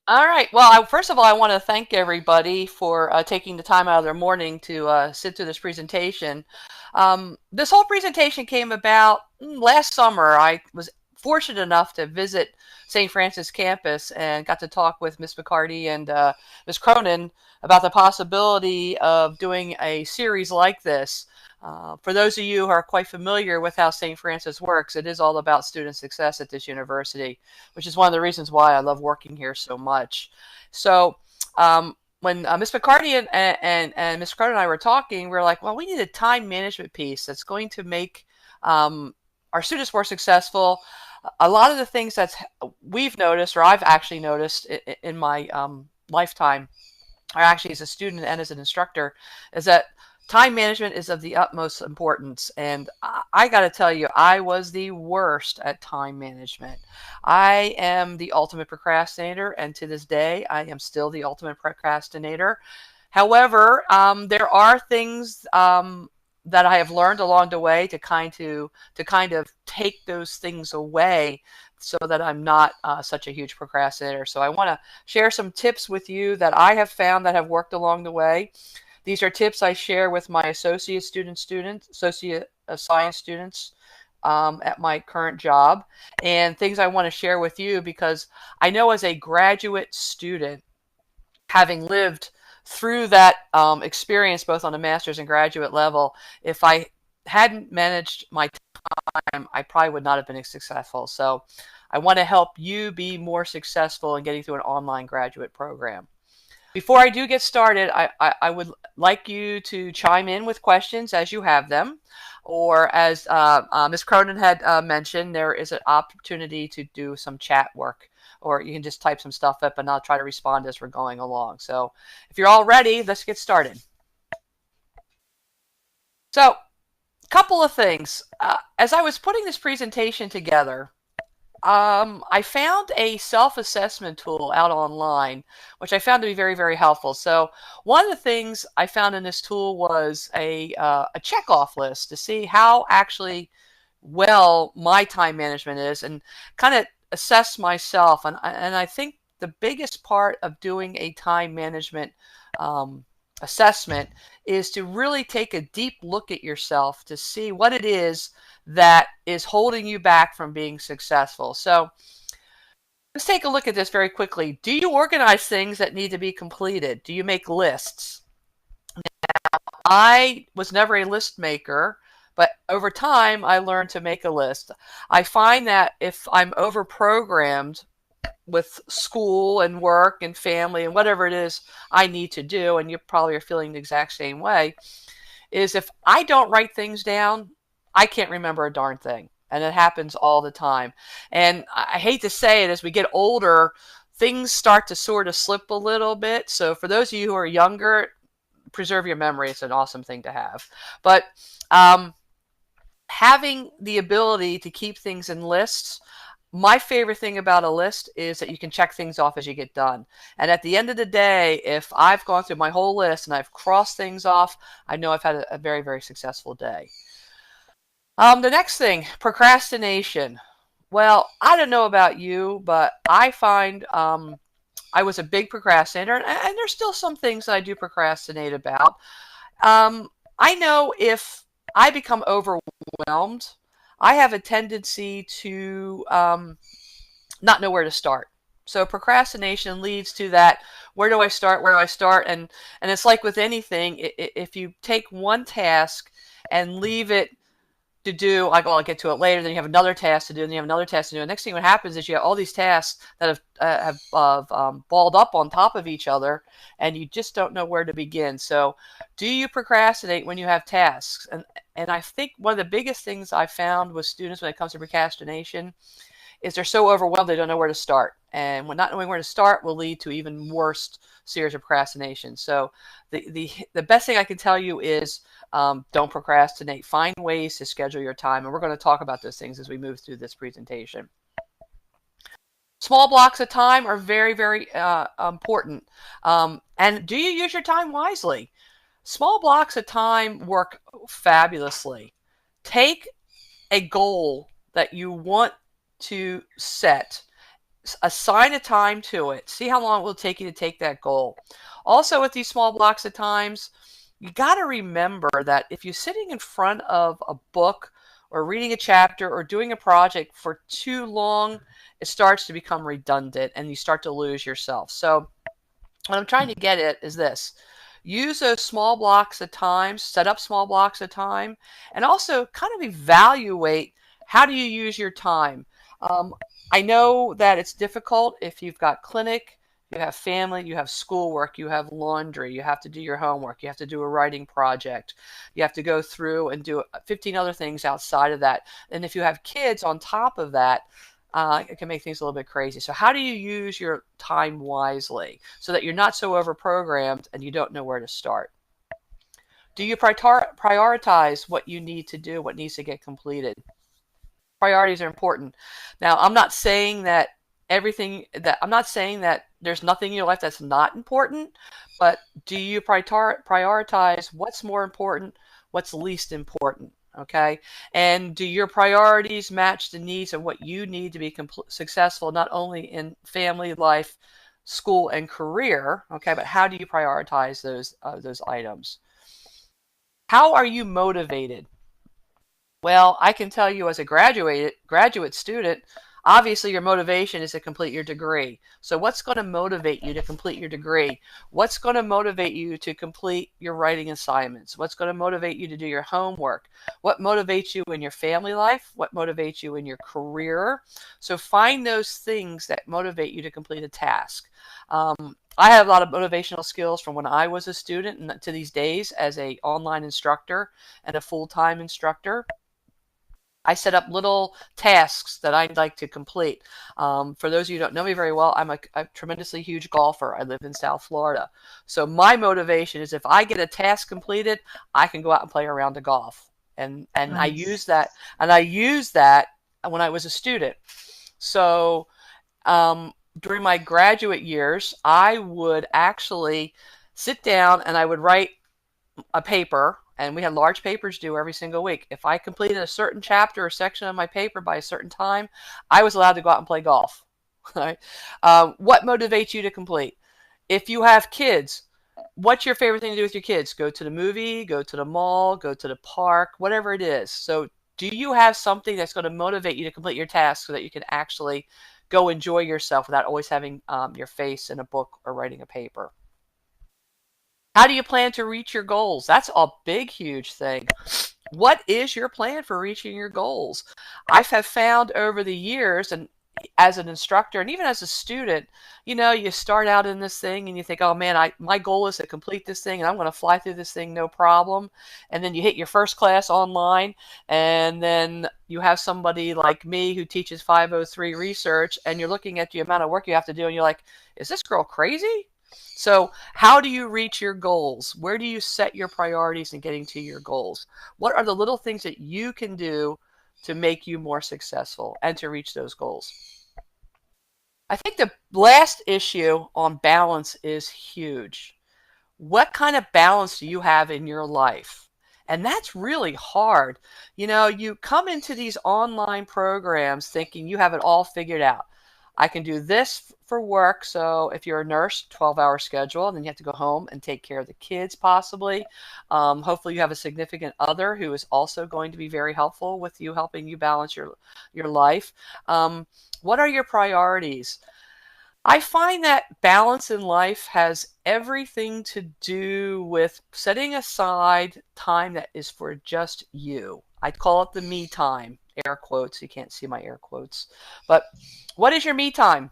All right. Well, first of all, I want to thank everybody for taking the time out of their morning to sit through this presentation. This whole presentation came about last summer. I was fortunate enough to visit St. Francis campus and got to talk with Miss McCarty and Miss Cronin about the possibility of doing a series like this. For those of you who are quite familiar with how St. Francis works, it is all about student success at this university, which is one of the reasons why I love working here so much. So when Miss McCarty and Miss Cronin and I were talking, we were like, well, we need a time management piece that's going to make our students more successful. A lot of the things that we've noticed, or I've actually noticed in my lifetime, or actually as a student and as an instructor, is that time management is of the utmost importance. And I got to tell you, I was the worst at time management. I am the ultimate procrastinator, and to this day, I am still the ultimate procrastinator. However, there are things that I have learned along the way to kind of take those things away so that I'm not such a huge procrastinator. So I want to share some tips with you that I have found that have worked along the way. These are tips I share with my associate science students at my current job, and things I want to share with you because I know as a graduate student, having lived through that experience both on a master's and graduate level, if I hadn't managed my time, I probably would not have been successful. So I want to help you be more successful in getting through an online graduate program. Before I do get started, I would like you to chime in with questions as you have them. Or as Ms. Cronin had mentioned, there is an opportunity to do some chat work. Or you can just type some stuff up and I'll try to respond as we're going along. So if you're all ready, let's get started. So a couple of things. As I was putting this presentation together, I found a self-assessment tool out online, which I found to be very, very helpful. So one of the things I found in this tool was a checkoff list to see how actually well my time management is and kind of assess myself. And I think the biggest part of doing a time management assessment is to really take a deep look at yourself to see what it is that is holding you back from being successful. So let's take a look at this very quickly. Do you organize things that need to be completed? Do you make lists? I was never a list maker, but over time I learned to make a list. I find that if I'm over programmed with school and work and family and whatever it is I need to do, and you probably are feeling the exact same way, is if I don't write things down, I can't remember a darn thing. And it happens all the time. And I hate to say it, as we get older, things start to sort of slip a little bit. So for those of you who are younger, preserve your memory. It's an awesome thing to have. But having the ability to keep things in lists, my favorite thing about a list is that you can check things off as you get done. And at the end of the day, if I've gone through my whole list and I've crossed things off, I know I've had a very, very successful day. The next thing, procrastination. Well, I don't know about you, but I find I was a big procrastinator, and there's still some things that I do procrastinate about. I know if I become overwhelmed, I have a tendency to not know where to start. So procrastination leads to that. Where do I start? Where do I start? And it's like with anything, if you take one task and leave it to do, like, oh, I'll get to it later. Then you have another task to do, and then you have another task to do. And next thing what happens is you have all these tasks that have balled up on top of each other, and you just don't know where to begin. So, do you procrastinate when you have tasks? And I think one of the biggest things I found with students when it comes to procrastination is they're so overwhelmed they don't know where to start. And when not knowing where to start will lead to even worse series of procrastination. So the best thing I can tell you is don't procrastinate. Find ways to schedule your time. And we're going to talk about those things as we move through this presentation. Small blocks of time are very, very important. And do you use your time wisely? Small blocks of time work fabulously. Take a goal that you want to set assign a time to it. See how long it will take you to take that goal. Also, with these small blocks of times, you got to remember that if you're sitting in front of a book or reading a chapter or doing a project for too long, it starts to become redundant and you start to lose yourself. So, what I'm trying to get at is this. Use those small blocks of time, set up small blocks of time, and also kind of evaluate how do you use your time. Um, I know that it's difficult if you've got clinic, you have family, you have schoolwork, you have laundry, you have to do your homework, you have to do a writing project, you have to go through and do 15 other things outside of that. And if you have kids on top of that, it can make things a little bit crazy. So how do you use your time wisely so that you're not so overprogrammed and you don't know where to start? Do you prioritize what you need to do, what needs to get completed? Priorities are important. Now, I'm not saying that there's nothing in your life that's not important, but do you prioritize what's more important, what's least important? Okay. And do your priorities match the needs of what you need to be successful, not only in family life, school, and career? Okay. But how do you prioritize those items? How are you motivated? Well, I can tell you as a graduate student, obviously your motivation is to complete your degree. So what's going to motivate you to complete your degree? What's going to motivate you to complete your writing assignments? What's going to motivate you to do your homework? What motivates you in your family life? What motivates you in your career? So find those things that motivate you to complete a task. I have a lot of motivational skills from when I was a student and to these days as a online instructor and a full-time instructor. I set up little tasks that I'd like to complete. For those of you who don't know me very well, I'm a tremendously huge golfer. I live in South Florida. So my motivation is if I get a task completed, I can go out and play a round of golf. And I use Nice. that when I was a student. So during my graduate years, I would actually sit down and I would write a paper, and we had large papers due every single week. If I completed a certain chapter or section of my paper by a certain time, I was allowed to go out and play golf. Right? What motivates you to complete? If you have kids, what's your favorite thing to do with your kids? Go to the movie, go to the mall, go to the park, whatever it is. So, do you have something that's going to motivate you to complete your task so that you can actually go enjoy yourself without always having your face in a book or writing a paper? How do you plan to reach your goals? That's a big, huge thing. What is your plan for reaching your goals? I have found over the years, and as an instructor and even as a student, you start out in this thing and you think, oh man, my goal is to complete this thing and I'm going to fly through this thing no problem. And then you hit your first class online, and then you have somebody like me who teaches 503 research, and you're looking at the amount of work you have to do, and you're like, is this girl crazy? So, how do you reach your goals? Where do you set your priorities in getting to your goals? What are the little things that you can do to make you more successful and to reach those goals? I think the last issue on balance is huge. What kind of balance do you have in your life? And that's really hard. You come into these online programs thinking you have it all figured out. I can do this for work. So if you're a nurse, 12-hour schedule, and then you have to go home and take care of the kids possibly. Hopefully you have a significant other who is also going to be very helpful with you, helping you balance your life. What are your priorities? I find that balance in life has everything to do with setting aside time that is for just you. I call it the me time, air quotes. You can't see my air quotes. But what is your me time?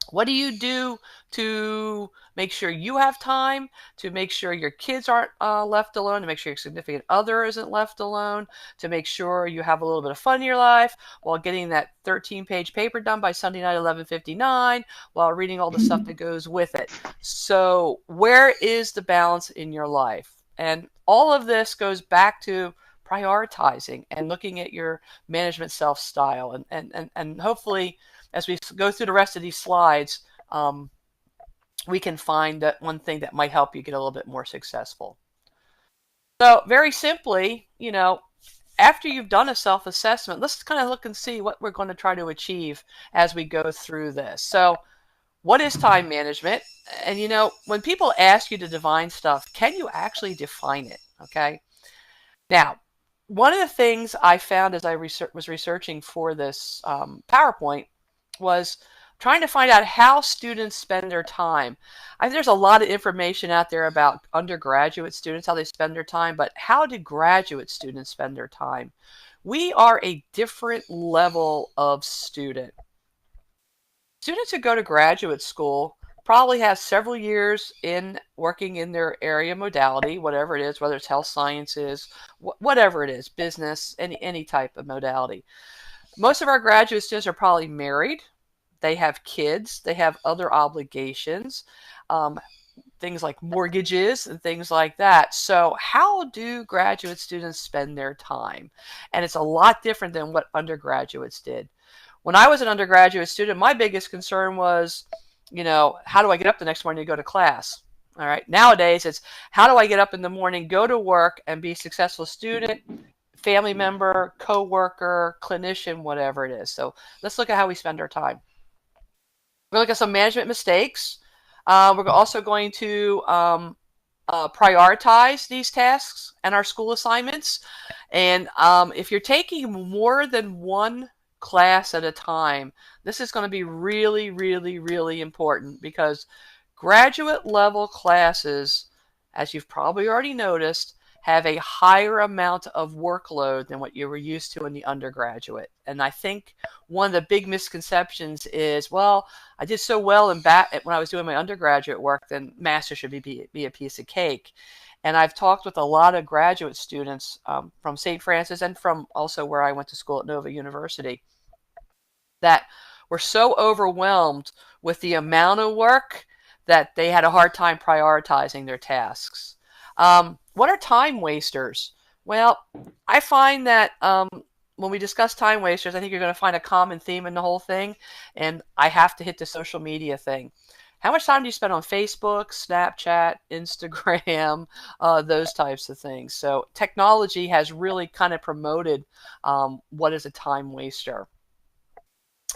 What do you do to make sure you have time, to make sure your kids aren't left alone, to make sure your significant other isn't left alone, to make sure you have a little bit of fun in your life while getting that 13-page paper done by Sunday night 11:59, while reading all the stuff that goes with it? So where is the balance in your life? And all of this goes back to prioritizing and looking at your management self style, and hopefully as we go through the rest of these slides, we can find that one thing that might help you get a little bit more successful. So very simply, after you've done a self-assessment, let's kind of look and see what we're going to try to achieve as we go through this. So, what is time management? And when people ask you to define stuff, can you actually define it? Okay. Now, one of the things I found as I was researching for this PowerPoint was trying to find out how students spend their time. I think there's a lot of information out there about undergraduate students, how they spend their time, but how do graduate students spend their time? We are a different level of student. Students who go to graduate school probably have several years in working in their area modality, whatever it is, whether it's health sciences, whatever it is, business, any type of modality. Most of our graduate students are probably married. They have kids. They have other obligations, things like mortgages and things like that. So how do graduate students spend their time? And it's a lot different than what undergraduates did. When I was an undergraduate student, my biggest concern was, how do I get up the next morning to go to class? All right. Nowadays, it's how do I get up in the morning, go to work, and be a successful student, family member, coworker, clinician, whatever it is. So let's look at how we spend our time. We're going to look at some management mistakes. We're also going to prioritize these tasks and our school assignments. And if you're taking more than one class at a time, this is going to be really, really, really important because graduate level classes, as you've probably already noticed, have a higher amount of workload than what you were used to in the undergraduate. And I think one of the big misconceptions is, well, I did so well when I was doing my undergraduate work, then master should be a piece of cake. And I've talked with a lot of graduate students from St. Francis and from also where I went to school at Nova University that were so overwhelmed with the amount of work that they had a hard time prioritizing their tasks. What are time wasters? Well, I find that when we discuss time wasters, I think you're going to find a common theme in the whole thing, and I have to hit the social media thing. How much time do you spend on Facebook, Snapchat, Instagram, those types of things? So technology has really kind of promoted what is a time waster.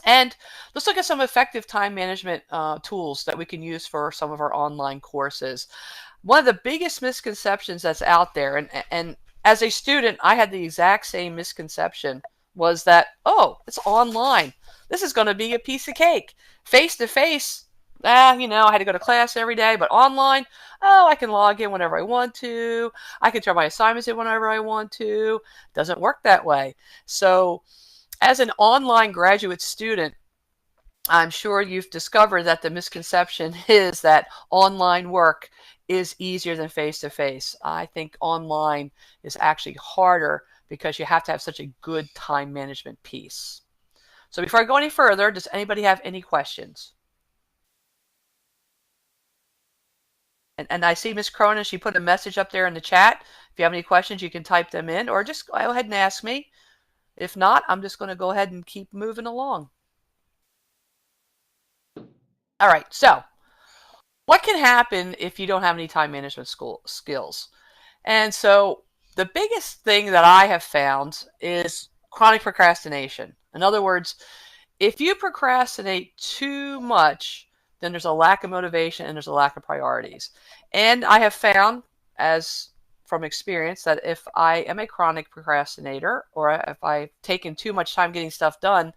And let's look at some effective time management tools that we can use for some of our online courses. One of the biggest misconceptions that's out there, and as a student, I had the exact same misconception, was that, oh, it's online. This is going to be a piece of cake. Face to face, I had to go to class every day, but online, oh, I can log in whenever I want to. I can turn my assignments in whenever I want to. Doesn't work that way. So as an online graduate student, I'm sure you've discovered that the misconception is that online work is easier than face-to-face. I think online is actually harder because you have to have such a good time management piece. So before I go any further, does anybody have any questions? And I see Miss Cronin, she put a message up there in the chat. If you have any questions, you can type them in or just go ahead and ask me. If not, I'm just going to go ahead and keep moving along. All right, so what can happen if you don't have any time management skills? And so the biggest thing that I have found is chronic procrastination. In other words, if you procrastinate too much, then there's a lack of motivation and there's a lack of priorities. And I have found, as from experience, that if I am a chronic procrastinator or if I've taken too much time getting stuff done,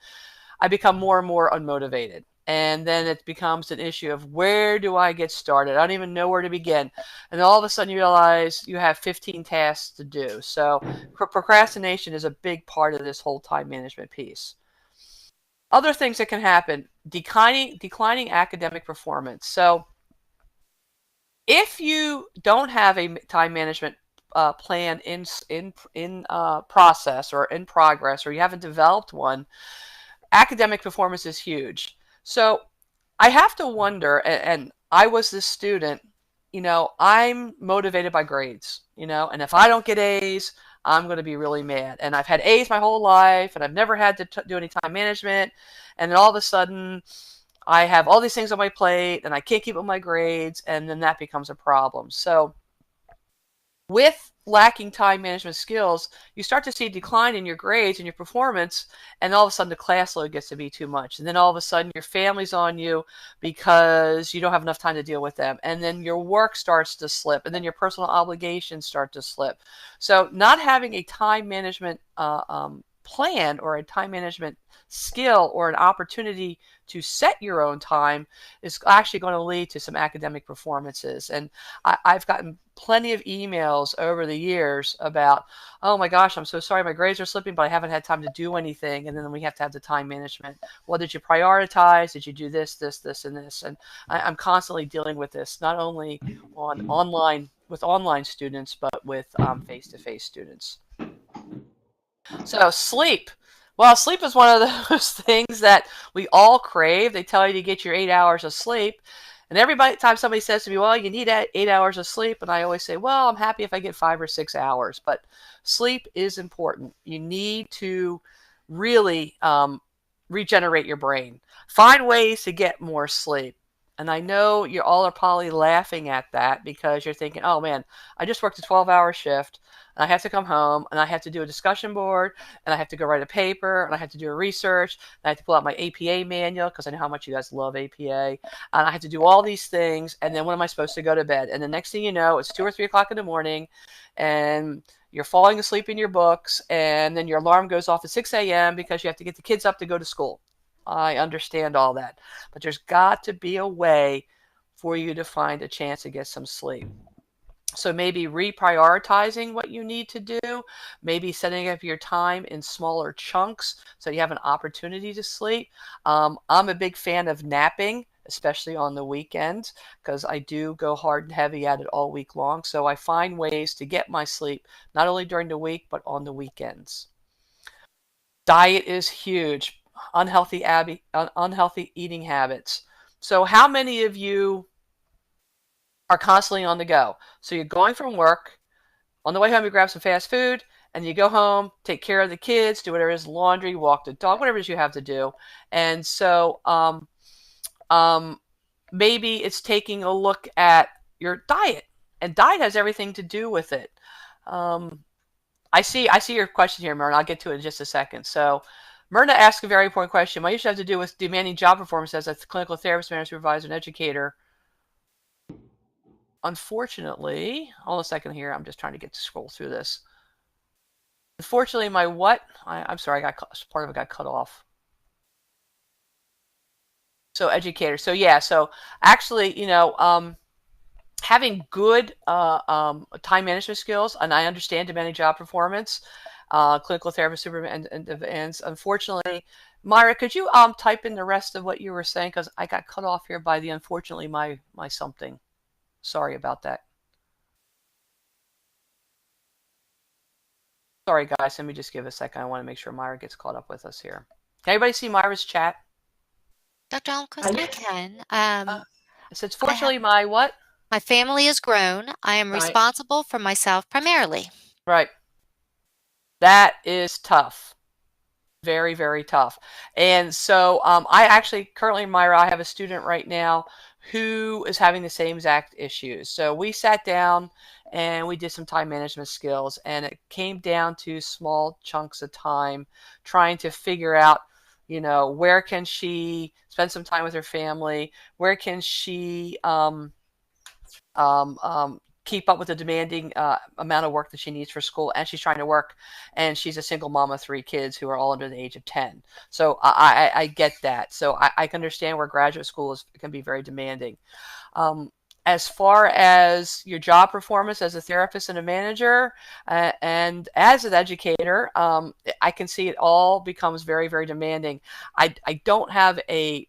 I become more and more unmotivated. And then it becomes an issue of where do I get started? I don't even know where to begin. And all of a sudden you realize you have 15 tasks to do. So procrastination is a big part of this whole time management piece. Other things that can happen, declining academic performance. So if you don't have a time management plan in process or in progress, or you haven't developed one, academic performance is huge. So I have to wonder, and I was this student, I'm motivated by grades, and if I don't get A's, I'm going to be really mad. And I've had A's my whole life, and I've never had to do any time management. And then all of a sudden, I have all these things on my plate, and I can't keep up my grades, and then that becomes a problem. So With lacking time management skills, you start to see a decline in your grades and your performance, and all of a sudden the class load gets to be too much. And then all of a sudden your family's on you because you don't have enough time to deal with them. And then your work starts to slip, and then your personal obligations start to slip. So, not having a time management plan or a time management skill or an opportunity to set your own time is actually going to lead to some academic performances. And I've gotten plenty of emails over the years about, oh my gosh, I'm so sorry, my grades are slipping, but I haven't had time to do anything. And then we have to have the time management. Well, did you prioritize? Did you do this, this, this, and this? And I'm constantly dealing with this, not only on online with online students, but with face-to-face students. So sleep. Well, sleep is one of those things that we all crave. They tell you to get your 8 hours of sleep. And every time somebody says to me, well, you need 8 hours of sleep. And I always say, well, I'm happy if I get 5 or 6 hours. But sleep is important. You need to really regenerate your brain. Find ways to get more sleep. And I know you all are probably laughing at that because you're thinking, oh man, I just worked a 12-hour shift and I have to come home and I have to do a discussion board and I have to go write a paper and I have to do a research and I have to pull out my APA manual because I know how much you guys love APA. And I have to do all these things. And then when am I supposed to go to bed? And the next thing you know, it's 2 or 3 o'clock in the morning and you're falling asleep in your books and then your alarm goes off at 6 a.m. because you have to get the kids up to go to school. I understand all that. But there's got to be a way for you to find a chance to get some sleep. So maybe reprioritizing what you need to do, maybe setting up your time in smaller chunks so you have an opportunity to sleep. I'm a big fan of napping, especially on the weekends, because I do go hard and heavy at it all week long. So I find ways to get my sleep, not only during the week, but on the weekends. Diet is huge. Unhealthy eating habits. So how many of you are constantly on the go? So you're going from work, on the way home you grab some fast food, and you go home, take care of the kids, do whatever it is, laundry, walk the dog, whatever it is you have to do. And so maybe it's taking a look at your diet. And diet has everything to do with it. I see your question here, Myrna. I'll get to it in just a second. So Myrna asked a very important question. What usually have to do with demanding job performance as a clinical therapist, manager, supervisor, and educator? Unfortunately, hold on a second here. I'm just trying to get to scroll through this. Unfortunately, my what? I'm sorry, part of it got cut off. So educator. So yeah. So actually, having good time management skills, and I understand demanding job performance, clinical therapist, supervisor, and unfortunately, Myra, could you type in the rest of what you were saying because I got cut off here by the unfortunately my something. Sorry about that. Sorry, guys. Let me just give a second. I want to make sure Myra gets caught up with us here. Can anybody see Myra's chat? Dr. Almquist, I can. It says, fortunately, my what? My family is grown. I am Right. responsible for myself primarily. Right. That is tough. Very, very tough. And so I actually currently, Myra, I have a student right now who is having the same exact issues. So we sat down and we did some time management skills, and it came down to small chunks of time trying to figure out, where can she spend some time with her family? Where can she keep up with the demanding amount of work that she needs for school, and she's trying to work, and she's a single mom of 3 kids who are all under the age of 10. So I get that. So I can understand where graduate school can be very demanding. As far as your job performance as a therapist and a manager, and as an educator, I can see it all becomes very, very demanding. I don't have a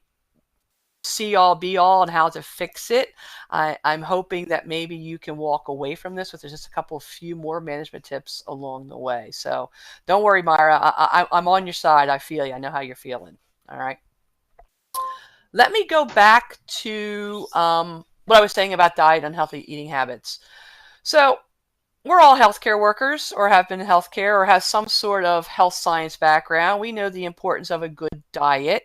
see all be all on how to fix it. I'm hoping that maybe you can walk away from this with just a few more management tips along the way. So don't worry, Myra. I'm on your side. I feel you. I know how you're feeling. All right. Let me go back to what I was saying about diet and healthy eating habits. So we're all healthcare workers or have been in healthcare or have some sort of health science background. We know the importance of a good diet.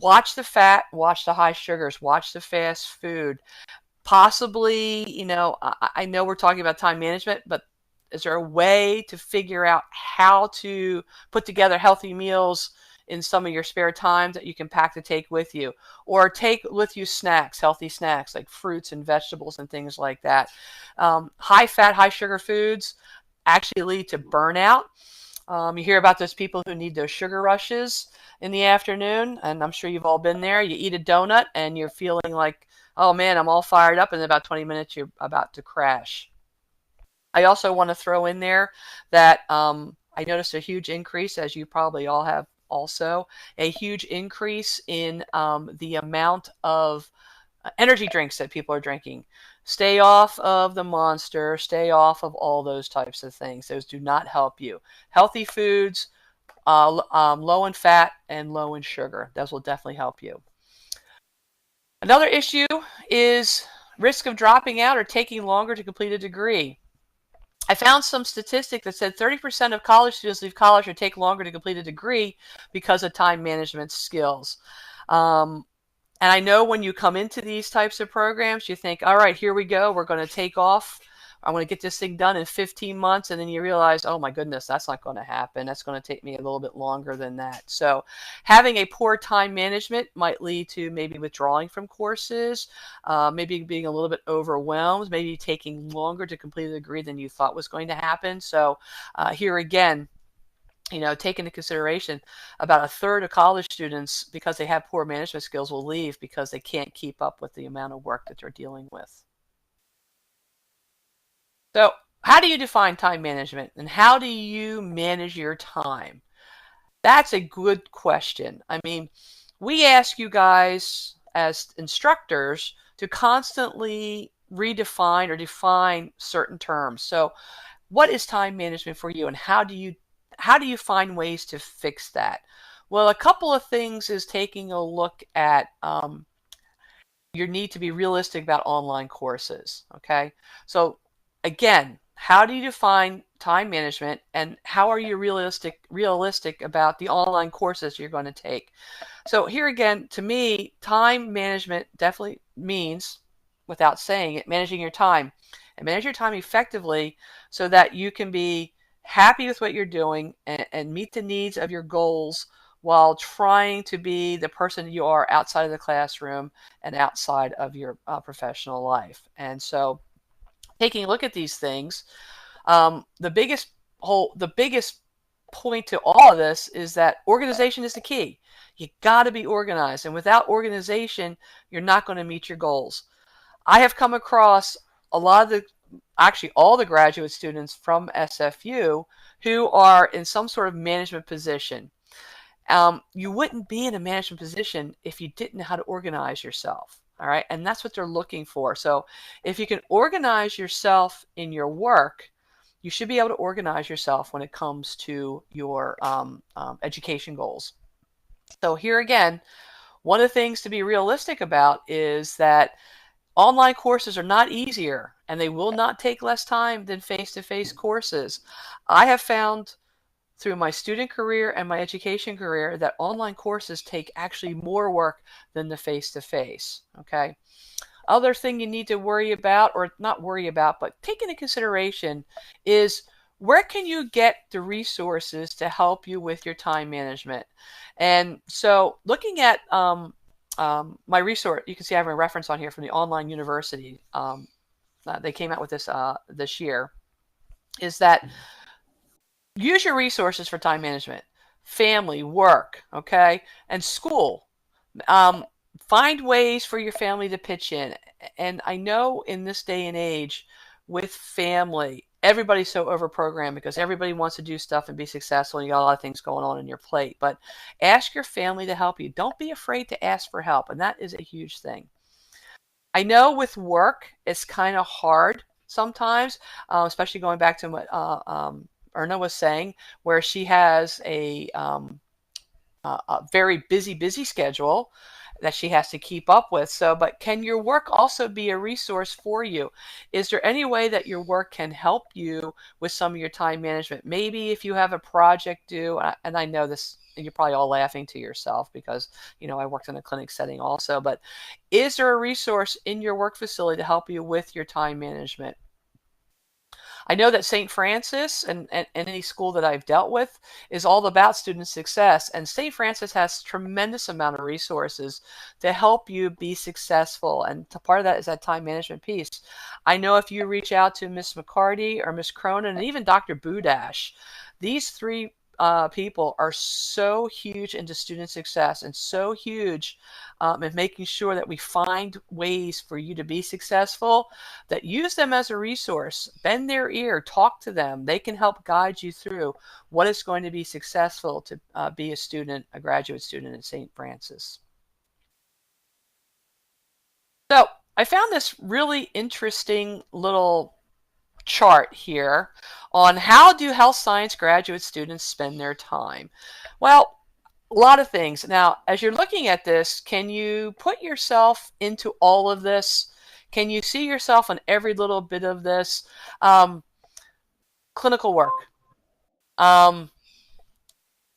Watch the fat, watch the high sugars, watch the fast food. Possibly, I know we're talking about time management, but is there a way to figure out how to put together healthy meals in some of your spare time that you can pack to take with you? Or take with you snacks, healthy snacks like fruits and vegetables and things like that. High fat, high sugar foods actually lead to burnout. You hear about those people who need those sugar rushes in the afternoon, and I'm sure you've all been there. You eat a donut and you're feeling like, oh man, I'm all fired up, and in about 20 minutes you're about to crash. I also want to throw in there that I noticed a huge increase, as you probably all have also, a huge increase in the amount of energy drinks that people are drinking. Stay off of the Monster, stay off of all those types of things. Those do not help you. Healthy foods, low in fat and low in sugar. Those will definitely help you. Another issue is risk of dropping out or taking longer to complete a degree. I found some statistic that said 30% of college students leave college or take longer to complete a degree because of time management skills. Um, and I know when you come into these types of programs, you think, all right, here we go. We're going to take off. I want to get this thing done in 15 months. And then you realize, oh my goodness, that's not going to happen. That's going to take me a little bit longer than that. So having a poor time management might lead to maybe withdrawing from courses, maybe being a little bit overwhelmed, maybe taking longer to complete a degree than you thought was going to happen. So here again, take into consideration about a third of college students, because they have poor management skills, will leave because they can't keep up with the amount of work that they're dealing with. So, how do you define time management and how do you manage your time? That's a good question. I mean, we ask you guys as instructors to constantly redefine or define certain terms. So, what is time management for you and how do you find ways to fix that? Well, a couple of things is taking a look at your need to be realistic about online courses. Okay, so again, how do you define time management, and how are you realistic about the online courses you're going to take? So here again, to me, time management definitely means, without saying it, managing your time and manage your time effectively so that you can be happy with what you're doing and meet the needs of your goals while trying to be the person you are outside of the classroom and outside of your professional life. And so taking a look at these things, the biggest point to all of this is that organization is the key. You got to be organized, and without organization, you're not going to meet your goals. I have come across a lot of the, actually all the graduate students from SFU who are in some sort of management position. You wouldn't be in a management position if you didn't know how to organize yourself. All right. And that's what they're looking for. So if you can organize yourself in your work, you should be able to organize yourself when it comes to your education goals. So here again, one of the things to be realistic about is that online courses are not easier and they will not take less time than face-to-face courses. I have found through my student career and my education career that online courses take actually more work than the face-to-face. Okay. Other thing you need to worry about, or not worry about, but take into consideration is where can you get the resources to help you with your time management? And so looking at my resource, you can see I have a reference on here from the online university. They came out with this year, is that use your resources for time management, family, work, okay, and school. Um, Find ways for your family to pitch in. And I know in this day and age with family, everybody's so overprogrammed because everybody wants to do stuff and be successful, and you got a lot of things going on in your plate. But ask your family to help you. Don't be afraid to ask for help, and that is a huge thing. I know with work, it's kind of hard sometimes, especially going back to what Erna was saying, where she has a very busy schedule that she has to keep up with. So, but can your work also be a resource for you? Is there any way that your work can help you with some of your time management? Maybe if you have a project due, and I know this you're probably all laughing to yourself because, I worked in a clinic setting also, but is there a resource in your work facility to help you with your time management? I know that St. Francis and any school that I've dealt with is all about student success. And St. Francis has tremendous amount of resources to help you be successful. And part of that is that time management piece. I know if you reach out to Miss McCarty or Miss Cronin and even Dr. Budash, these three people are so huge into student success and so huge in making sure that we find ways for you to be successful, that use them as a resource. Bend their ear, talk to them. They can help guide you through what is going to be successful to be a student, a graduate student at St. Francis. So I found this really interesting little chart here on how do health science graduate students spend their time. Well, a lot of things. Now, as you're looking at this, can you put yourself into all of this? Can you see yourself in every little bit of this? Um, Clinical work. Um,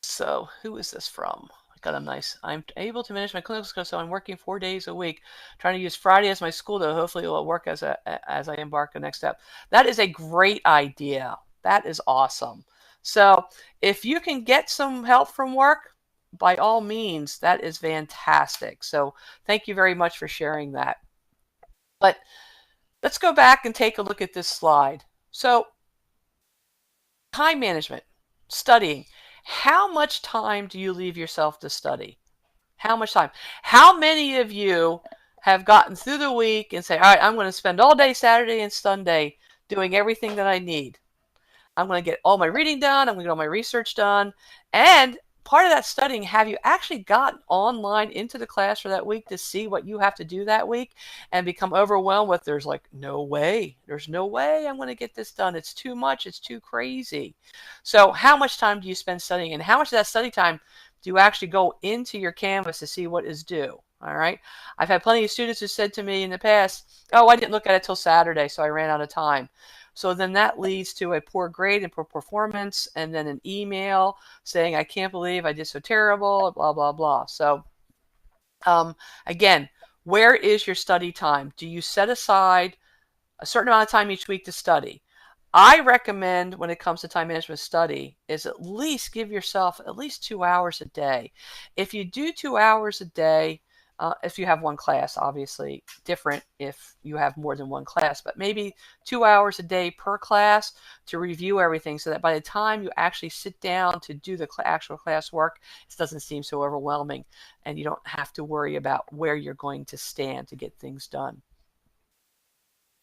so who is this from? I got a nice. I'm able to manage my clinical skills, so I'm working 4 days a week, trying to use Friday as my school day. Hopefully, it will work as I embark on the next step. That is a great idea. That is awesome. So if you can get some help from work, by all means, that is fantastic. So thank you very much for sharing that. But let's go back and take a look at this slide. So time management, studying. How much time do you leave yourself to study? How much time? How many of you have gotten through the week and say, all right, I'm going to spend all day Saturday and Sunday doing everything that I need? I'm going to get all my reading done. I'm going to get all my research done. And part of that studying, have you actually gotten online into the class for that week to see what you have to do that week and become overwhelmed with there's no way. There's no way I'm going to get this done. It's too much. It's too crazy. So how much time do you spend studying, and how much of that study time do you actually go into your Canvas to see what is due? All right. I've had plenty of students who said to me in the past, oh, I didn't look at it till Saturday, so I ran out of time. So then that leads to a poor grade and poor performance, and then an email saying, I can't believe I did so terrible, blah, blah, blah. So again, where is your study time? Do you set aside a certain amount of time each week to study? I recommend when it comes to time management study is at least give yourself at least 2 hours a day. If you do 2 hours a day, if you have one class, obviously different if you have more than one class, but maybe 2 hours a day per class to review everything so that by the time you actually sit down to do the actual class work, it doesn't seem so overwhelming and you don't have to worry about where you're going to stand to get things done.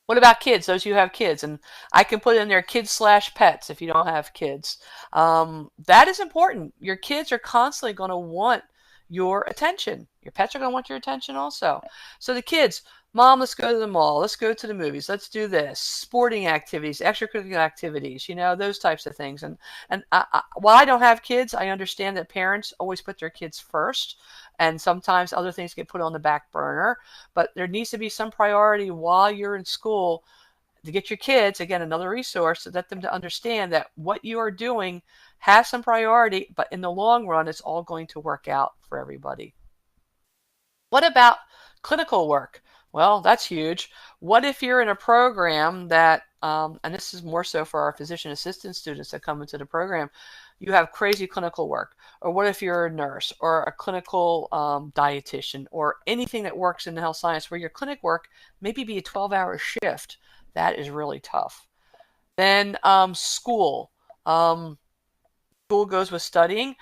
What about kids? Those who have kids, and I can put in there kids/pets if you don't have kids. That is important. Your kids are constantly going to want your attention. Your pets are going to want your attention also. So the kids, mom, let's go to the mall. Let's go to the movies. Let's do this. Sporting activities, extracurricular activities. Those types of things. And while I don't have kids, I understand that parents always put their kids first, and sometimes other things get put on the back burner. But there needs to be some priority while you're in school to get your kids, again, another resource to let them to understand that what you are doing has some priority, but in the long run, it's all going to work out for everybody. What about clinical work? Well, that's huge. What if you're in a program that, and this is more so for our physician assistant students that come into the program, you have crazy clinical work? Or what if you're a nurse or a clinical dietitian or anything that works in the health science where your clinic work maybe be a 12-hour shift? That is really tough. Then school. School goes with studying.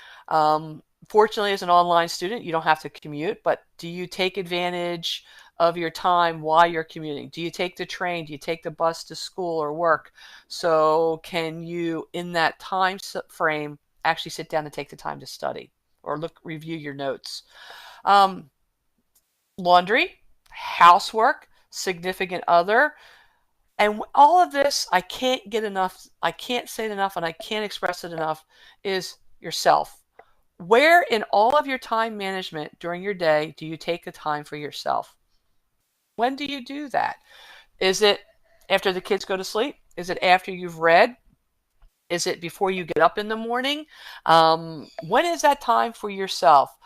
Fortunately, as an online student, you don't have to commute, but do you take advantage of your time while you're commuting? Do you take the train? Do you take the bus to school or work? So can you, in that time frame, actually sit down and take the time to study or review your notes? Laundry, housework, significant other, and all of this, I can't get enough, I can't say it enough, and I can't express it enough, is yourself. Where in all of your time management during your day do you take the time for yourself? When do you do that? Is it after the kids go to sleep? Is it after you've read? Is it before you get up in the morning? When is that time for yourself?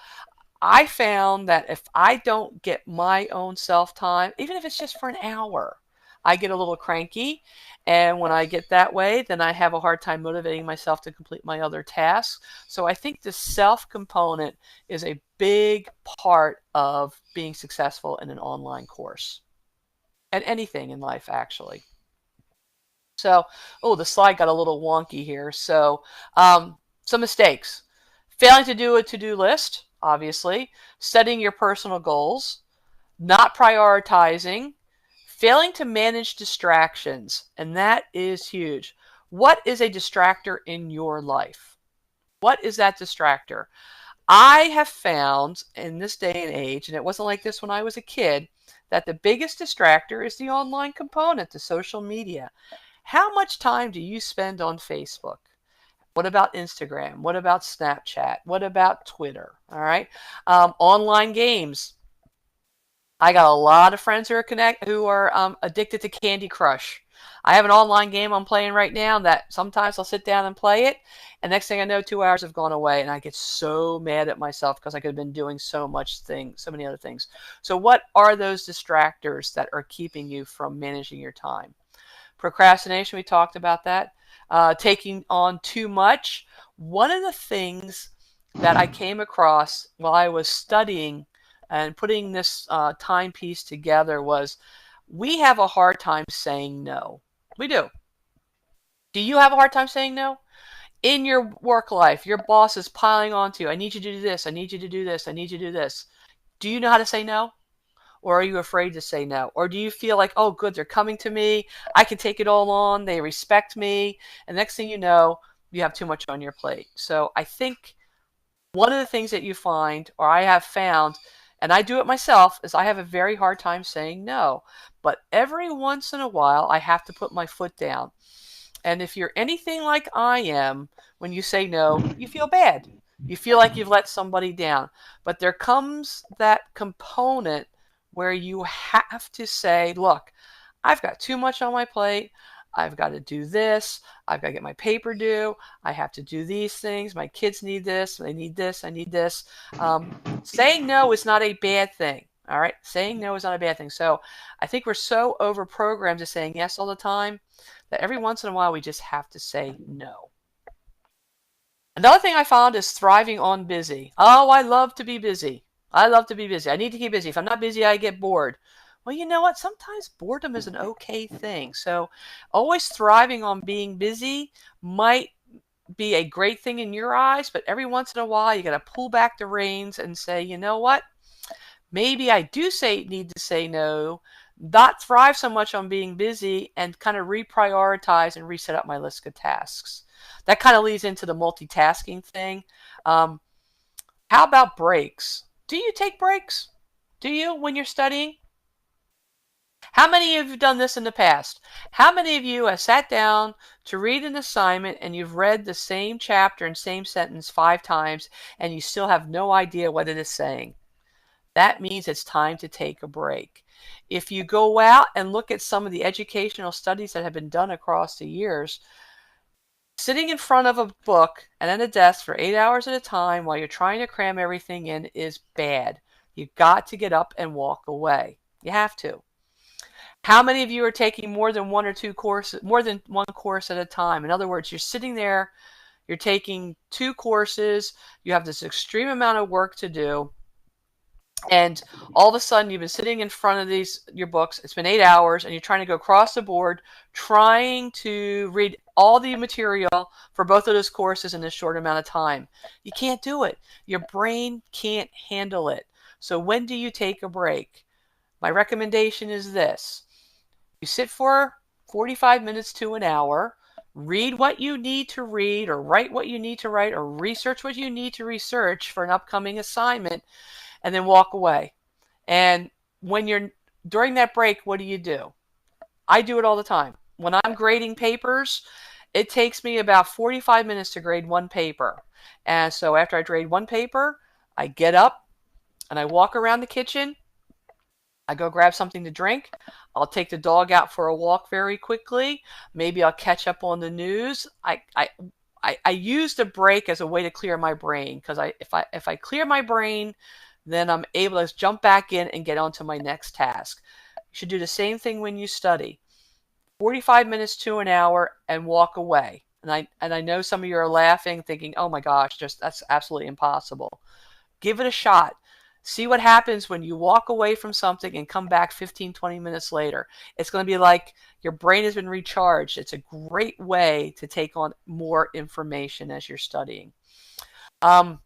I found that if I don't get my own self time, even if it's just for an hour, I get a little cranky. And when I get that way, then I have a hard time motivating myself to complete my other tasks. So I think the self component is a big part of being successful in an online course and anything in life, actually. So, oh, the slide got a little wonky here. So, some mistakes. Failing to do a to-do list, obviously. Setting your personal goals. Not prioritizing. Failing to manage distractions. And that is huge. What is a distractor in your life? What is that distractor? I have found in this day and age, and it wasn't like this when I was a kid, that the biggest distractor is the online component, the social media. How much time do you spend on Facebook? What about Instagram? What about Snapchat? What about Twitter? All right. Online games. I got a lot of friends who are addicted to Candy Crush. I have an online game I'm playing right now that sometimes I'll sit down and play it, and next thing I know, 2 hours have gone away, and I get so mad at myself because I could have been doing so many other things. So, what are those distractors that are keeping you from managing your time? Procrastination, we talked about that. Taking on too much. One of the things that I came across while I was studying and putting this timepiece together was we have a hard time saying no. We do. Do you have a hard time saying no? In your work life, your boss is piling onto you. I need you to do this. I need you to do this. I need you to do this. Do you know how to say no? Or are you afraid to say no? Or do you feel like, oh, good, they're coming to me. I can take it all on. They respect me. And next thing you know, you have too much on your plate. So I think one of the things that you find, or I have found, and I do it myself, is I have a very hard time saying no. But every once in a while, I have to put my foot down. And if you're anything like I am, when you say no, you feel bad. You feel like you've let somebody down. But there comes that component where you have to say, look, I've got too much on my plate. I've got to do this. I've got to get my paper due. I have to do these things. My kids need this. They need this. I need this. Saying no is not a bad thing. All right. Saying no is not a bad thing. So I think we're so over programmed to saying yes all the time that every once in a while we just have to say no. Another thing I found is thriving on busy. Oh, I love to be busy. I love to be busy. I need to keep busy. If I'm not busy, I get bored. Well, you know what? Sometimes boredom is an okay thing. So always thriving on being busy might be a great thing in your eyes, but every once in a while you got to pull back the reins and say, you know what? Maybe I do need to say no, not thrive so much on being busy, and kind of reprioritize and reset up my list of tasks. That kind of leads into the multitasking thing. Um, how about breaks? Do you take breaks? Do you when you're studying? How many of you have done this in the past? How many of you have sat down to read an assignment and you've read the same chapter and same sentence 5 times and you still have no idea what it is saying? That means it's time to take a break. If you go out and look at some of the educational studies that have been done across the years, sitting in front of a book and at a desk for 8 hours at a time while you're trying to cram everything in is bad. You've got to get up and walk away. You have to. How many of you are taking more than one course at a time? In other words, you're sitting there, you're taking 2 courses, you have this extreme amount of work to do, and all of a sudden you've been sitting in front of your books. It's been 8 hours and you're trying to go across the board trying to read all the material for both of those courses in this short amount of time. You can't do it. Your brain can't handle it. So when do you take a break? My recommendation is this. You sit for 45 minutes to an hour, read what you need to read or write what you need to write or research what you need to research for an upcoming assignment, and then walk away. And when you're during that break, what do? I do it all the time. When I'm grading papers, it takes me about 45 minutes to grade one paper. And so after I grade one paper, I get up and I walk around the kitchen. I go grab something to drink. I'll take the dog out for a walk very quickly. Maybe I'll catch up on the news. I use the break as a way to clear my brain because if I clear my brain, then I'm able to jump back in and get onto my next task. You should do the same thing when you study. 45 minutes to an hour and walk away. And I know some of you are laughing, thinking, "Oh my gosh, just that's absolutely impossible." Give it a shot. See what happens when you walk away from something and come back 15, 20 minutes later. It's going to be like your brain has been recharged. It's a great way to take on more information as you're studying. Um,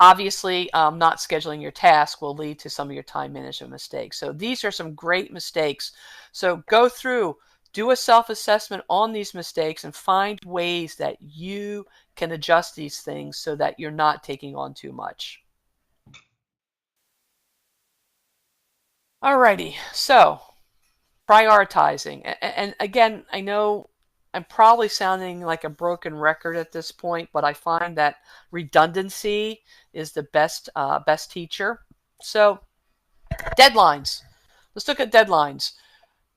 Obviously, not scheduling your task will lead to some of your time management mistakes. So these are some great mistakes. So go through, do a self-assessment on these mistakes and find ways that you can adjust these things so that you're not taking on too much. Alrighty, so prioritizing. And again, I know I'm probably sounding like a broken record at this point, but I find that redundancy is the best teacher. So deadlines. Let's look at deadlines.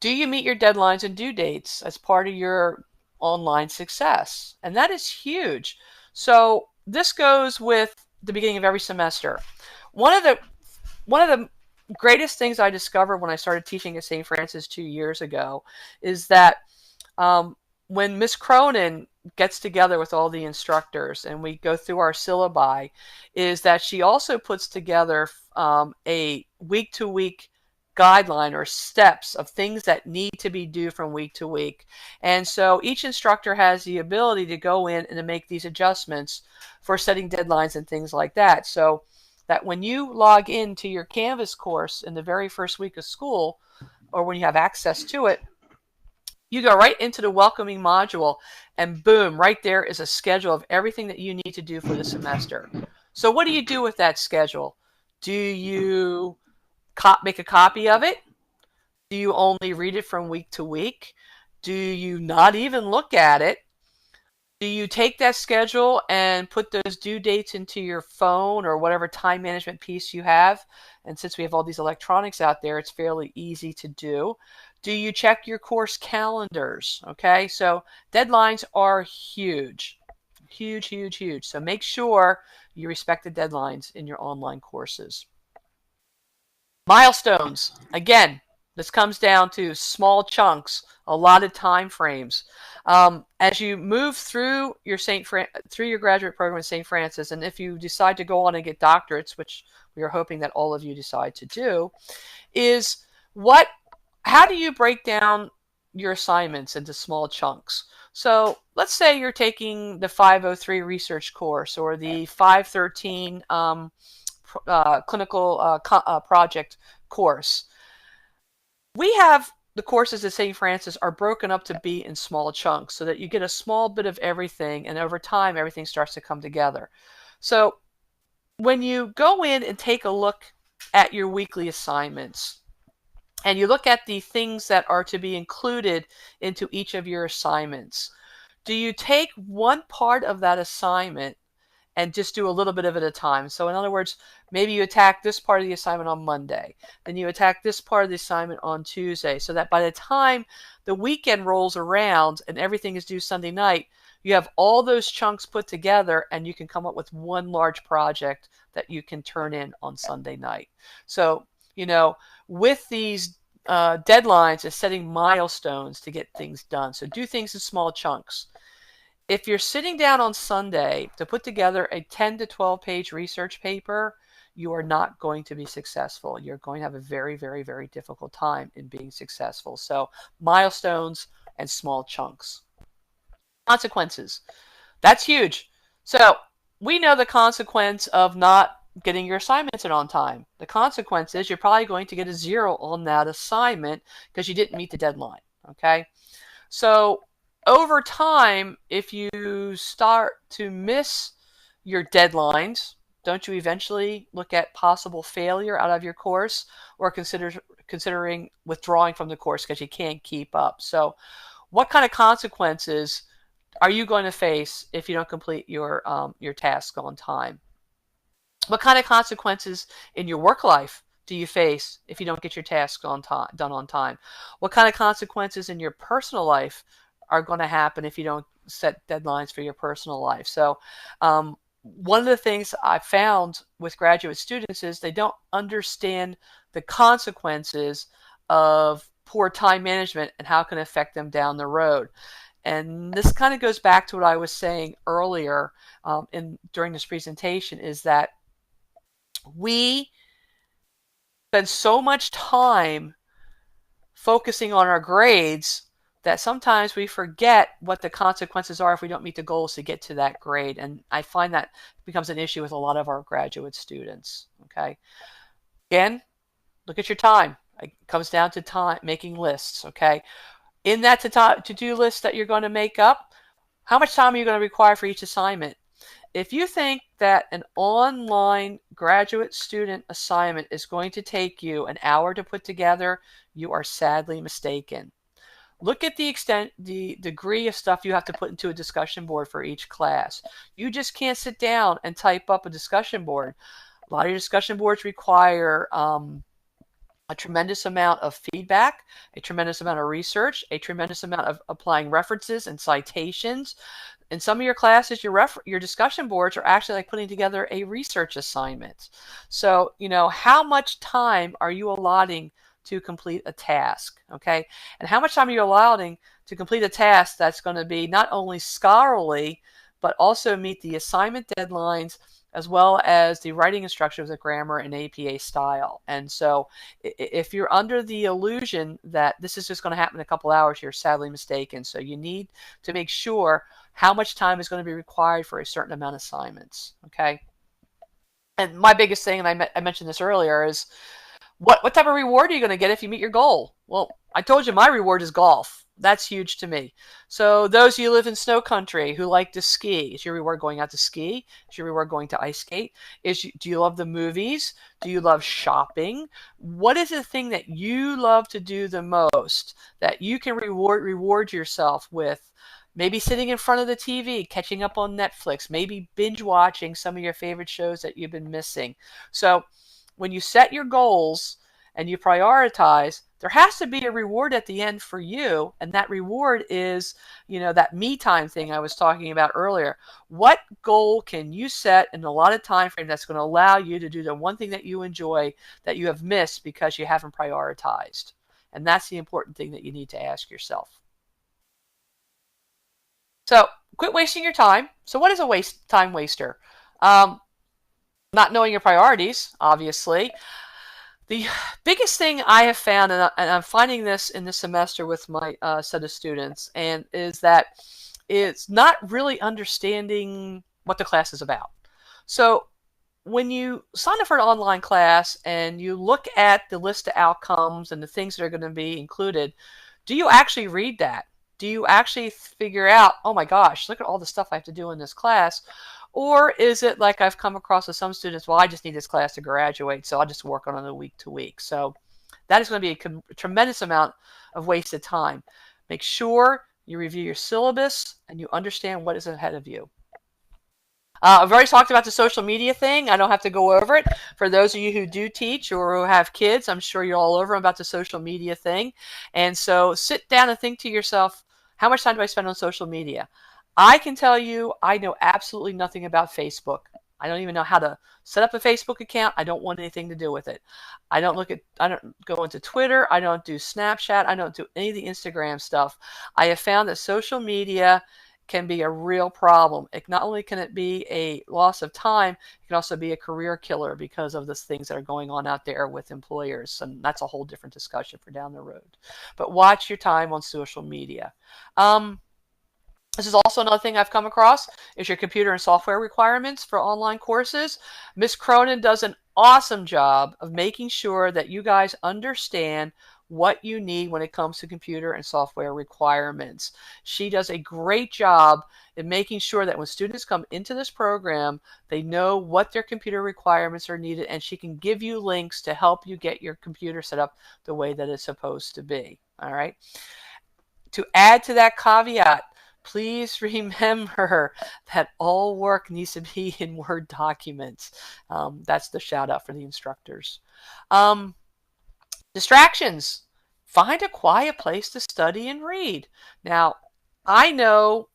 Do you meet your deadlines and due dates as part of your online success? And that is huge. So this goes with the beginning of every semester. One of the one of the greatest things I discovered when I started teaching at St. Francis 2 years ago is that um, when Miss Cronin gets together with all the instructors and we go through our syllabi, is that she also puts together a week to week guideline or steps of things that need to be due from week to week. And so each instructor has the ability to go in and to make these adjustments for setting deadlines and things like that. So that when you log into your Canvas course in the very first week of school, or when you have access to it, you go right into the welcoming module and boom, right there is a schedule of everything that you need to do for the semester. So what do you do with that schedule? Do you make a copy of it? Do you only read it from week to week? Do you not even look at it? Do you take that schedule and put those due dates into your phone or whatever time management piece you have? And since we have all these electronics out there, it's fairly easy to do. Do you check your course calendars? Okay, so deadlines are huge. Huge, huge, huge. So make sure you respect the deadlines in your online courses. Milestones. Again, this comes down to small chunks, a lot of time frames. As you move through your through your graduate program at St. Francis, and if you decide to go on and get doctorates, which we are hoping that all of you decide to do, is how do you break down your assignments into small chunks? So let's say you're taking the 503 research course or the 513 clinical project course. We have the courses at St. Francis are broken up to be in small chunks so that you get a small bit of everything, and over time everything starts to come together. So when you go in and take a look at your weekly assignments and you look at the things that are to be included into each of your assignments, do you take one part of that assignment and just do a little bit of it at a time? So in other words, maybe you attack this part of the assignment on Monday, then you attack this part of the assignment on Tuesday, so that by the time the weekend rolls around and everything is due Sunday night, you have all those chunks put together and you can come up with one large project that you can turn in on Sunday night. So, with these deadlines is setting milestones to get things done. So do things in small chunks. If you're sitting down on Sunday to put together a 10 to 12 page research paper, you are not going to be successful. You're going to have a very, very, very difficult time in being successful. So milestones and small chunks. Consequences. That's huge. So we know the consequence of not getting your assignments in on time. The consequence is you're probably going to get a 0 on that assignment because you didn't meet the deadline. Okay? So over time, if you start to miss your deadlines, don't you eventually look at possible failure out of your course or considering withdrawing from the course because you can't keep up? So what kind of consequences are you going to face if you don't complete your task on time? What kind of consequences in your work life do you face if you don't get your tasks done on time? What kind of consequences in your personal life are going to happen if you don't set deadlines for your personal life? So, one of the things I found with graduate students is they don't understand the consequences of poor time management and how it can affect them down the road. And this kind of goes back to what I was saying earlier during this presentation, is that we spend so much time focusing on our grades that sometimes we forget what the consequences are if we don't meet the goals to get to that grade. And I find that becomes an issue with a lot of our graduate students. Okay. Again, look at your time. It comes down to time, making lists. Okay. In that to-do list that you're going to make up, how much time are you going to require for each assignment? If you think that an online graduate student assignment is going to take you an hour to put together, you are sadly mistaken. Look at the degree of stuff you have to put into a discussion board for each class. You just can't sit down and type up a discussion board. A lot of your discussion boards require a tremendous amount of feedback, a tremendous amount of research, a tremendous amount of applying references and citations. In some of your classes, your discussion boards are actually like putting together a research assignment. So, how much time are you allotting to complete a task? Okay. And how much time are you allowing to complete a task that's going to be not only scholarly, but also meet the assignment deadlines as well as the writing instructions of grammar and APA style. And so if you're under the illusion that this is just going to happen in a couple hours, you're sadly mistaken. So you need to make sure how much time is going to be required for a certain amount of assignments. Okay. And my biggest thing, and I mentioned this earlier, is what type of reward are you going to get if you meet your goal? Well, I told you my reward is golf. That's huge to me. So those of you who live in snow country who like to ski, is your reward going out to ski? Is your reward going to ice skate? Do you love the movies? Do you love shopping? What is the thing that you love to do the most that you can reward yourself with? Maybe sitting in front of the TV, catching up on Netflix, maybe binge watching some of your favorite shows that you've been missing. So when you set your goals and you prioritize, there has to be a reward at the end for you. And that reward is, that me time thing I was talking about earlier. What goal can you set in a lot of time frame that's going to allow you to do the one thing that you enjoy that you have missed because you haven't prioritized? And that's the important thing that you need to ask yourself. So quit wasting your time. So what is a time waster? Not knowing your priorities, obviously. The biggest thing I have found, and I'm finding this in this semester with my set of students, and is that it's not really understanding what the class is about. So when you sign up for an online class and you look at the list of outcomes and the things that are going to be included, do you actually read that? Do you actually figure out, oh my gosh, look at all the stuff I have to do in this class? Or is it like I've come across with some students, well, I just need this class to graduate, so I'll just work on it week to week. So that is going to be a tremendous amount of wasted time. Make sure you review your syllabus and you understand what is ahead of you. I've already talked about the social media thing. I don't have to go over it. For those of you who do teach or who have kids, I'm sure you're all over about the social media thing. And so sit down and think to yourself, how much time do I spend on social media? I can tell you, I know absolutely nothing about Facebook. I don't even know how to set up a Facebook account. I don't want anything to do with it. I don't go into Twitter. I don't do Snapchat. I don't do any of the Instagram stuff. I have found that social media can be a real problem. Not only can it be a loss of time, it can also be a career killer because of the things that are going on out there with employers. And that's a whole different discussion for down the road. But watch your time on social media. This is also another thing I've come across is your computer and software requirements for online courses. Ms. Cronin does an awesome job of making sure that you guys understand what you need when it comes to computer and software requirements. She does a great job in making sure that when students come into this program, they know what their computer requirements are needed, and she can give you links to help you get your computer set up the way that it's supposed to be. All right. To add to that caveat, please remember that all work needs to be in Word documents. That's the shout out for the instructors. Um, Distractions. Find a quiet place to study and read. Now, I know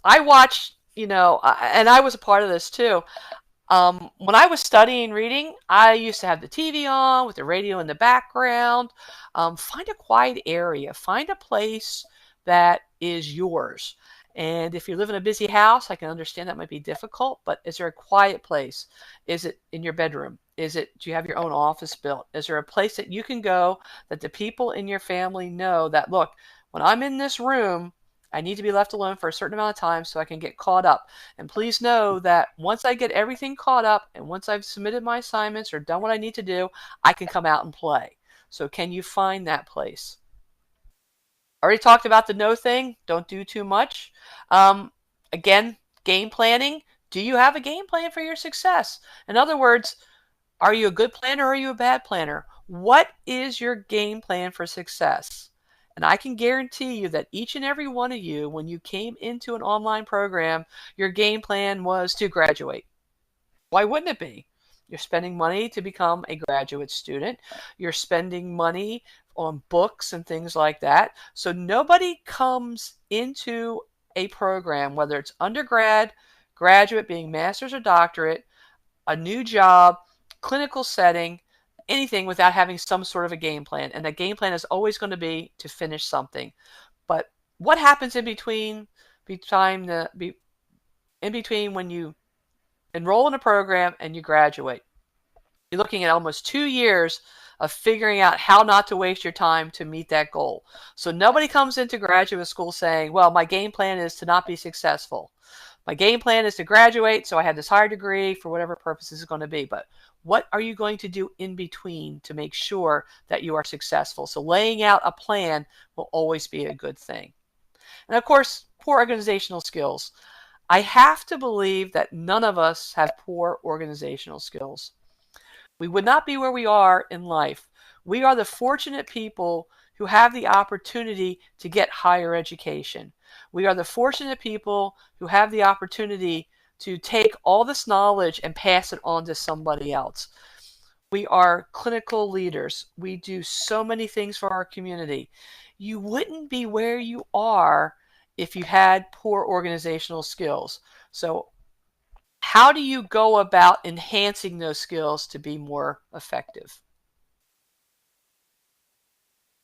I watched, and I was a part of this too. When I was studying reading, I used to have the TV on with the radio in the background. Find a quiet area, find a place that is yours. And if you live in a busy house, I can understand that might be difficult, but is there a quiet place? Is it in your bedroom? Do you have your own office built? Is there a place that you can go that the people in your family know that, look, when I'm in this room, I need to be left alone for a certain amount of time so I can get caught up. And please know that once I get everything caught up and once I've submitted my assignments or done what I need to do, I can come out and play. So can you find that place? Already talked about the no thing. Don't do too much. Again, game planning. Do you have a game plan for your success? In other words, are you a good planner or are you a bad planner? What is your game plan for success? And I can guarantee you that each and every one of you, when you came into an online program, your game plan was to graduate. Why wouldn't it be? You're spending money to become a graduate student. You're spending money on books and things like that. So nobody comes into a program, whether it's undergrad, graduate, being master's or doctorate, a new job, clinical setting, anything without having some sort of a game plan. And the game plan is always going to be to finish something. But what happens in between when you enroll in a program and you graduate? You're looking at almost 2 years of figuring out how not to waste your time to meet that goal. So nobody comes into graduate school saying, well, my game plan is to not be successful. My game plan is to graduate, so I have this higher degree for whatever purpose is going to be. But what are you going to do in between to make sure that you are successful? So laying out a plan will always be a good thing. And of course, poor organizational skills. I have to believe that none of us have poor organizational skills. We would not be where we are in life. We are the fortunate people who have the opportunity to get higher education. We are the fortunate people who have the opportunity to take all this knowledge and pass it on to somebody else. We are clinical leaders. We do so many things for our community. You wouldn't be where you are if you had poor organizational skills. So how do you go about enhancing those skills to be more effective?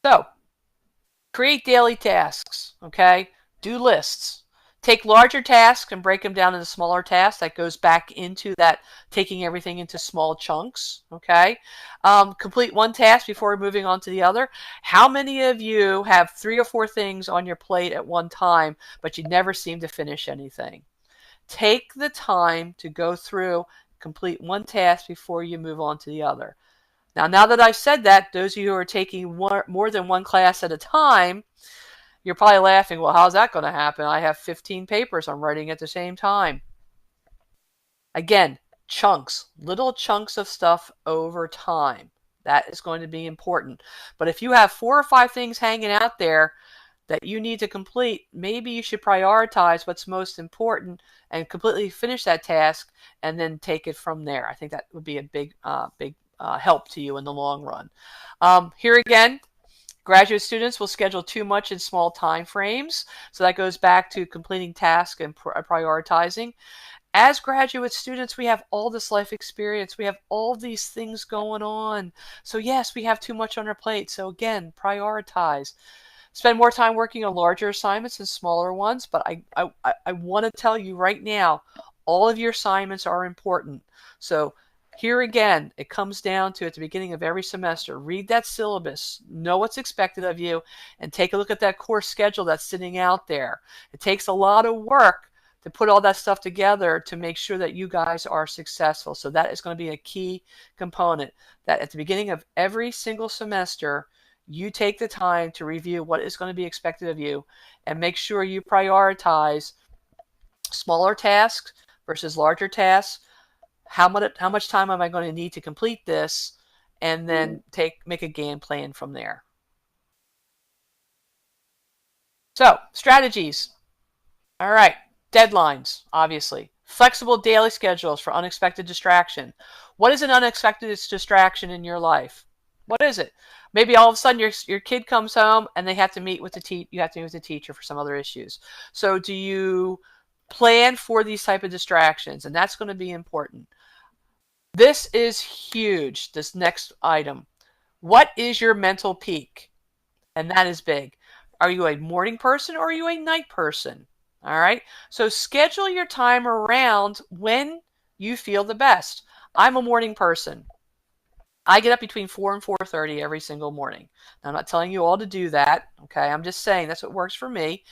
So, create daily tasks, okay? Do lists. Take larger tasks and break them down into smaller tasks. That goes back into that taking everything into small chunks, okay? Complete one task before moving on to the other. How many of you have 3 or 4 things on your plate at one time, but you never seem to finish anything? Take the time to go through, complete one task before you move on to the other. Now that I've said that, those of you who are taking more than one class at a time, you're probably laughing, well, how's that going to happen? I have 15 papers I'm writing at the same time. Again, chunks, little chunks of stuff over time. That is going to be important. But if you have 4 or 5 things hanging out there that you need to complete, maybe you should prioritize what's most important and completely finish that task and then take it from there. I think that would be a big help to you in the long run. Here again, graduate students will schedule too much in small time frames. So that goes back to completing tasks and prioritizing. As graduate students, we have all this life experience. We have all these things going on. So yes, we have too much on our plate. So again, prioritize. Spend more time working on larger assignments than smaller ones, but I want to tell you right now, all of your assignments are important. So here again, it comes down to at the beginning of every semester, read that syllabus, know what's expected of you, and take a look at that course schedule that's sitting out there. It takes a lot of work to put all that stuff together to make sure that you guys are successful. So that is going to be a key component, that at the beginning of every single semester, you take the time to review what is going to be expected of you and make sure you prioritize smaller tasks versus larger tasks. How much time am I going to need to complete this? And then make a game plan from there. So, strategies. All right. Deadlines, obviously. Flexible daily schedules for unexpected distraction. What is an unexpected distraction in your life? What is it? Maybe all of a sudden your kid comes home and they have to meet with the you have to meet with the teacher for some other issues. So do you plan for these type of distractions? And that's going to be important. This is huge. This next item. What is your mental peak? And that is big. Are you a morning person or are you a night person? All right. So schedule your time around when you feel the best. I'm a morning person. I get up between 4 and 4:30 every single morning. Now, I'm not telling you all to do that. Okay. I'm just saying that's what works for me.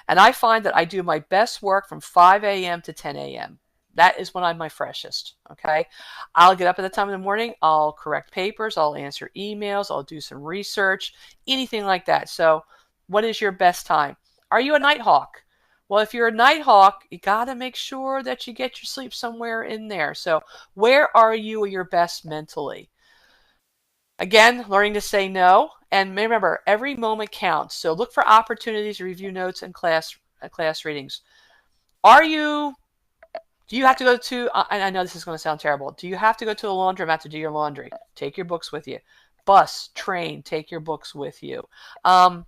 And I find that I do my best work from 5 a.m. to 10 a.m. That is when I'm my freshest. Okay. I'll get up at the time in the morning. I'll correct papers. I'll answer emails. I'll do some research, anything like that. So, what is your best time? Are you a night hawk? Well, if you're a night hawk, you got to make sure that you get your sleep somewhere in there. So, where are you at your best mentally? Again, learning to say no. And remember, every moment counts. So look for opportunities to review notes and class readings. Are you, do you have to go to, I know this is going to sound terrible. Do you have to go to a laundromat to do your laundry? Take your books with you. Bus, train, take your books with you. Um,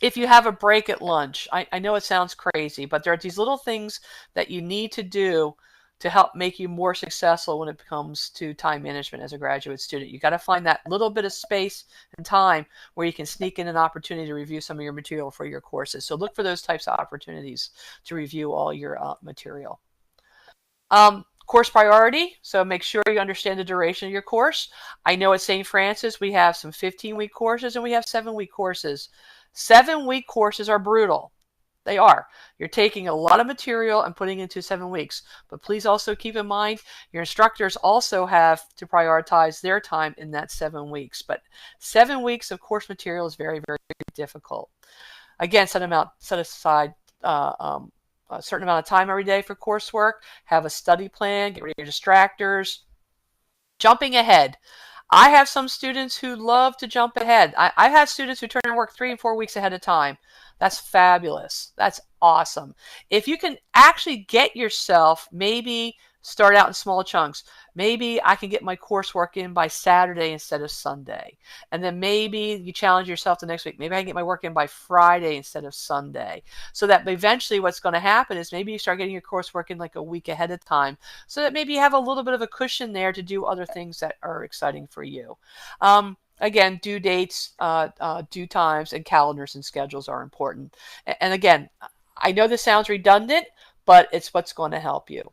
if you have a break at lunch, I know it sounds crazy, but there are these little things that you need to do to help make you more successful when it comes to time management as a graduate student. You got to find that little bit of space and time where you can sneak in an opportunity to review some of your material for your courses. So look for those types of opportunities to review all your material. Course priority, so make sure you understand the duration of your course. I know at St. Francis we have some 15-week courses and we have 7-week courses. 7-week courses are brutal. They are. You're taking a lot of material and putting it into 7 weeks. But please also keep in mind your instructors also have to prioritize their time in that 7 weeks. But 7 weeks of course material is very, very difficult. Again, set aside a certain amount of time every day for coursework. Have a study plan. Get rid of your distractors. Jumping ahead. I have some students who love to jump ahead. I have students who turn in work 3 and 4 weeks ahead of time. That's fabulous. That's awesome. If you can actually get yourself, maybe start out in small chunks. Maybe I can get my coursework in by Saturday instead of Sunday. And then maybe you challenge yourself the next week. Maybe I can get my work in by Friday instead of Sunday. So that eventually what's going to happen is maybe you start getting your coursework in like a week ahead of time. So that maybe you have a little bit of a cushion there to do other things that are exciting for you. Again, due dates, due times, and calendars and schedules are important. And again, I know this sounds redundant, but it's what's going to help you.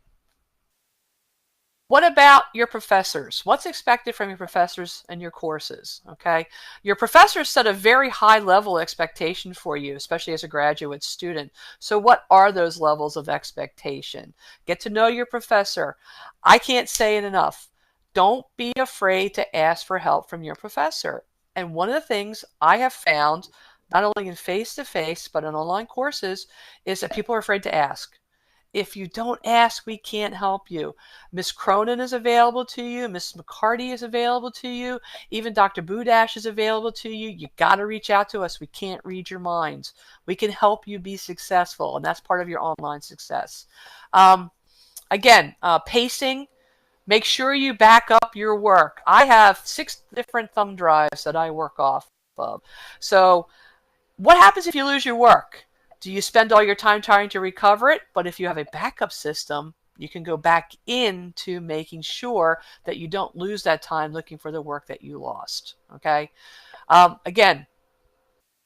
What about your professors? What's expected from your professors and your courses? Okay, your professors set a very high level expectation for you, especially as a graduate student. So what are those levels of expectation? Get to know your professor. I can't say it enough. Don't be afraid to ask for help from your professor. And one of the things I have found, not only in face-to-face, but in online courses, is that people are afraid to ask. If you don't ask, we can't help you. Miss Cronin is available to you. Miss McCarty is available to you. Even Dr. Budash is available to you. You got to reach out to us. We can't read your minds. We can help you be successful, and that's part of your online success. Again, pacing. Make sure you back up your work. I have 6 different thumb drives that I work off of. So what happens if you lose your work? Do you spend all your time trying to recover it? But if you have a backup system, you can go back into making sure that you don't lose that time looking for the work that you lost. Okay. Again,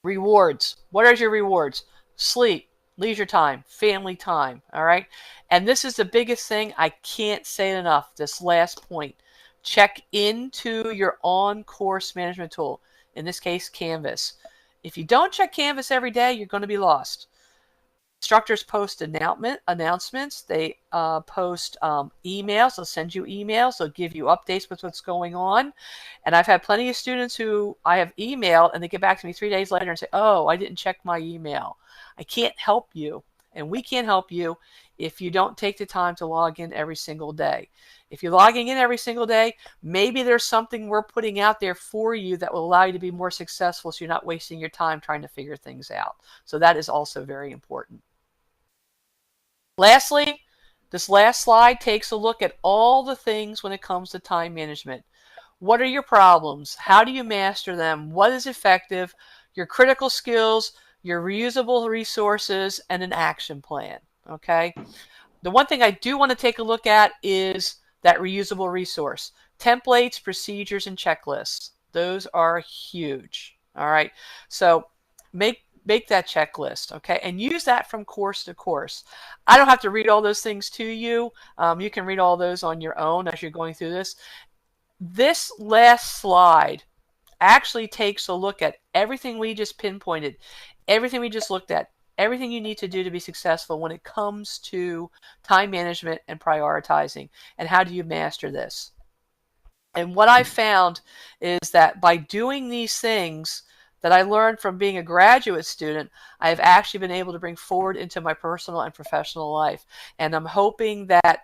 rewards. What are your rewards? Sleep, leisure time, family time. All right. And this is the biggest thing. I can't say it enough. This last point. Check into your on-course management tool. In this case, Canvas. If you don't check Canvas every day, you're going to be lost. Instructors post announcements. They post emails. They'll send you emails. They'll give you updates with what's going on. And I've had plenty of students who I have emailed and they get back to me 3 days later and say, oh, I didn't check my email. I can't help you. And we can't help you if you don't take the time to log in every single day. If you're logging in every single day, maybe there's something we're putting out there for you that will allow you to be more successful so you're not wasting your time trying to figure things out. So that is also very important. Lastly, this last slide takes a look at all the things when it comes to time management. What are your problems? How do you master them? What is effective? Your critical skills, your reusable resources, and an action plan. Okay? The one thing I do want to take a look at is that reusable resource. Templates, procedures, and checklists. Those are huge. All right. So make that checklist, okay, and use that from course to course. I don't have to read all those things to you. You can read all those on your own as you're going through this. This last slide actually takes a look at everything we just pinpointed, everything we just looked at, everything you need to do to be successful when it comes to time management and prioritizing, and how do you master this. And what I found is that by doing these things that I learned from being a graduate student, I have actually been able to bring forward into my personal and professional life. And I'm hoping that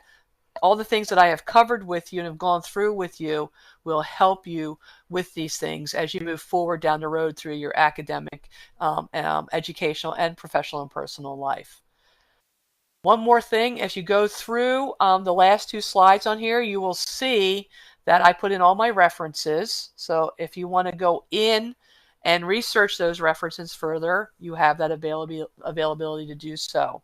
all the things that I have covered with you and have gone through with you will help you with these things as you move forward down the road through your academic, educational, and professional and personal life. One more thing, as you go through the last two slides on here, you will see that I put in all my references. So if you want to go in and research those references further, you have that availability to do so.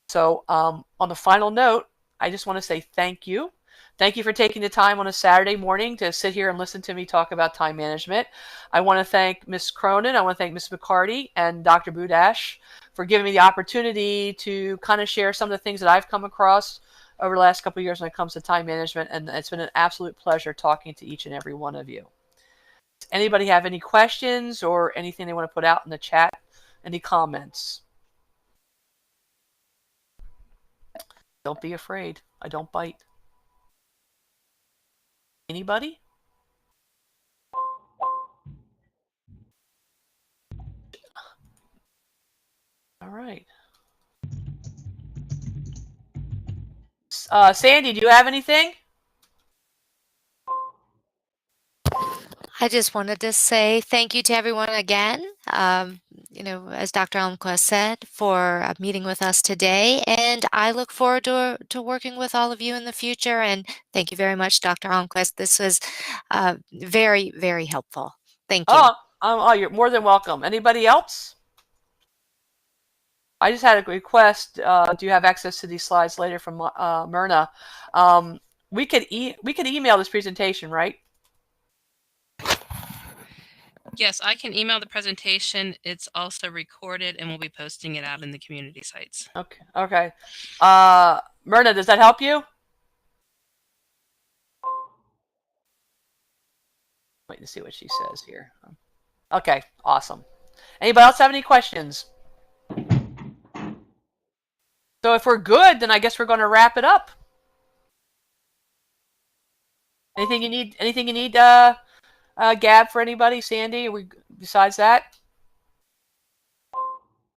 So on the final note, I just want to say thank you. Thank you for taking the time on a Saturday morning to sit here and listen to me talk about time management. I want to thank Ms. Cronin, I want to thank Ms. McCarty, and Dr. Budash for giving me the opportunity to kind of share some of the things that I've come across over the last couple of years when it comes to time management, and it's been an absolute pleasure talking to each and every one of you. Does anybody have any questions or anything they want to put out in the chat? Any comments? Don't be afraid. I don't bite. Anybody? All right. Sandy, do you have anything? I just wanted to say thank you to everyone again, as Dr. Almquist said, for meeting with us today. And I look forward to working with all of you in the future. And thank you very much, Dr. Almquist. This was very, very helpful. Thank you. You're more than welcome. Anybody else? I just had a request. Do you have access to these slides later from Myrna? We could email this presentation, right? Yes, I can email the presentation. It's also recorded, and we'll be posting it out in the community sites. Okay. Okay. Myrna, does that help you? Wait to see what she says here. Okay. Awesome. Anybody else have any questions? So if we're good, then I guess we're going to wrap it up. Anything you need? Anything you need, Gab, for anybody? Sandy? Besides that?